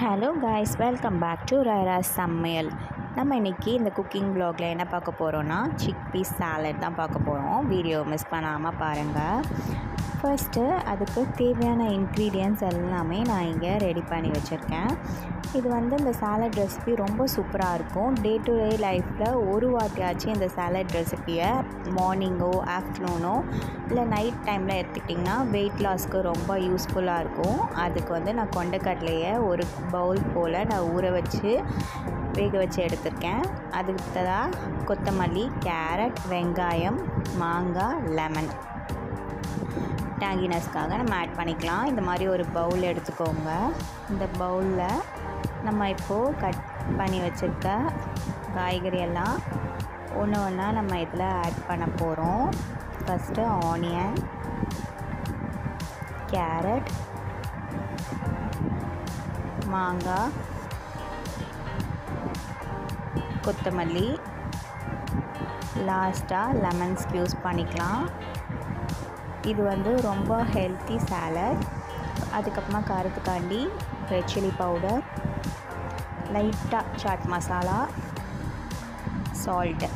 Hello guys, welcome back to ரைராஸ் சமையல். நம்ம இன்றைக்கி இந்த குக்கிங் வ்ளாகில் என்ன பார்க்க போகிறோன்னா சிக் பீஸ் சாலட் தான் பார்க்க போகிறோம். வீடியோ மிஸ் பண்ணாமல் பாருங்கள். ஃபர்ஸ்ட்டு அதுக்கு தேவையான இன்க்ரீடியன்ட்ஸ் எல்லாமே நான் இங்கே ரெடி பண்ணி வச்சுருக்கேன். இது இந்த சாலட் ரெசிபி ரொம்ப சூப்பராக இருக்கும். டே டு டே லைஃப்பில் ஒரு வாட்டியாச்சும் இந்த சாலட் ரெசிப்பியை மார்னிங்கோ ஆஃப்டர்நூனோ இல்லை நைட் டைமில் எடுத்துக்கிட்டிங்கன்னா வெயிட் லாஸ்க்கு ரொம்ப யூஸ்ஃபுல்லாக இருக்கும். அதுக்கு நான் கொண்டைக்கடலையை ஒரு பவுல் போல் நான் ஊற வச்சு வேக வச்சு எடுத்திருக்கேன். அதுக்கு கொத்தமல்லி, கேரட், வெங்காயம், மாங்காய், லெமன் டேங்கினஸ்க்காக நம்ம ஆட் பண்ணிக்கலாம். இந்த மாதிரி ஒரு பவுல் எடுத்துக்கோங்க. இந்த பவுலில் நம்ம இப்போது கட் பண்ணி வச்சுருக்க காய்கறி எல்லாம் ஒன்று ஒன்றா நம்ம இதில் ஆட் பண்ண போகிறோம். ஃபஸ்ட்டு ஆனியன், கேரட், மாங்காய், கொத்தமல்லி, லாஸ்ட்டாக லெமன் ஸ்க்யூஸ் பண்ணிக்கலாம். இது ரொம்ப ஹெல்த்தி சாலட். அதுக்கப்புறமா காரத்துக்காண்டி ரெட் சில்லி பவுடர், லைட்டாக சாட் மசாலா, சால்ட்டு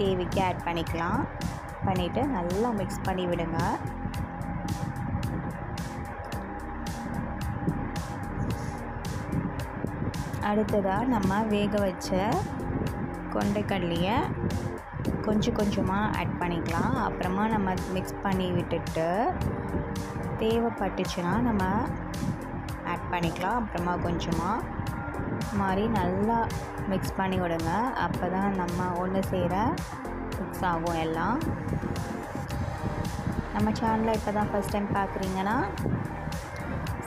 தேவைக்கு ஆட் பண்ணிக்கலாம். பண்ணிவிட்டு நல்லா மிக்ஸ் பண்ணி விடுங்க. அடுத்ததாக நம்ம வேக வச்ச கொண்டைக்கடலையை கொஞ்சம் கொஞ்சமாக ஆட் பண்ணிக்கலாம். அப்புறமா நம்ம மிக்ஸ் பண்ணி விட்டுட்டு தேவைப்பட்டுச்சுன்னா நம்ம ஆட் பண்ணிக்கலாம். அப்புறமா கொஞ்சமாக மாதிரி நல்லா மிக்ஸ் பண்ணி விடுங்க. அப்போ தான் நம்ம ஒன்று சேர மிக்ஸ் ஆகும் எல்லாம். நம்ம சேனலை இப்போ தான் ஃபஸ்ட் டைம் பார்க்குறீங்கன்னா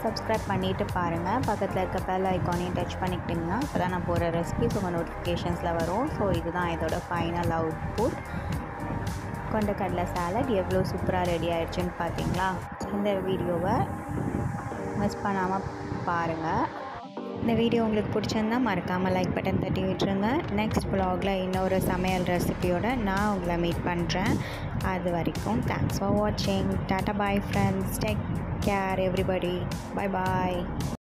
சப்ஸ்கிரைப் பண்ணிவிட்டு பாருங்கள். பக்கத்தில் இருக்க பெல் ஐக்கானையும் டச் பண்ணிக்கிட்டிங்கன்னா அப்போ தான் நான் போகிற ரெசிபிஸ் உங்கள் நோட்டிஃபிகேஷன்ஸில் வரும். ஸோ இதுதான் இதோட ஃபைனல் அவுட்புட். கொண்டைக்கடலை சாலட் எவ்வளோ சூப்பராக ரெடி ஆகிடுச்சுன்னு பார்த்தீங்களா? இந்த வீடியோவை மிஸ் பண்ணாமல் பாருங்கள். இந்த வீடியோ உங்களுக்கு பிடிச்சிருந்தா மறக்காமல் லைக் பட்டன் தட்டி விட்டுருங்க. நெக்ஸ்ட் வ்ளாகில் இன்னொரு சமையல் ரெசிபியோடு நான் உங்களை மீட் பண்ணுறேன். அது வரைக்கும் தேங்க்ஸ் ஃபார் வாட்சிங். Tata bye friends. Take care everybody. Bye bye.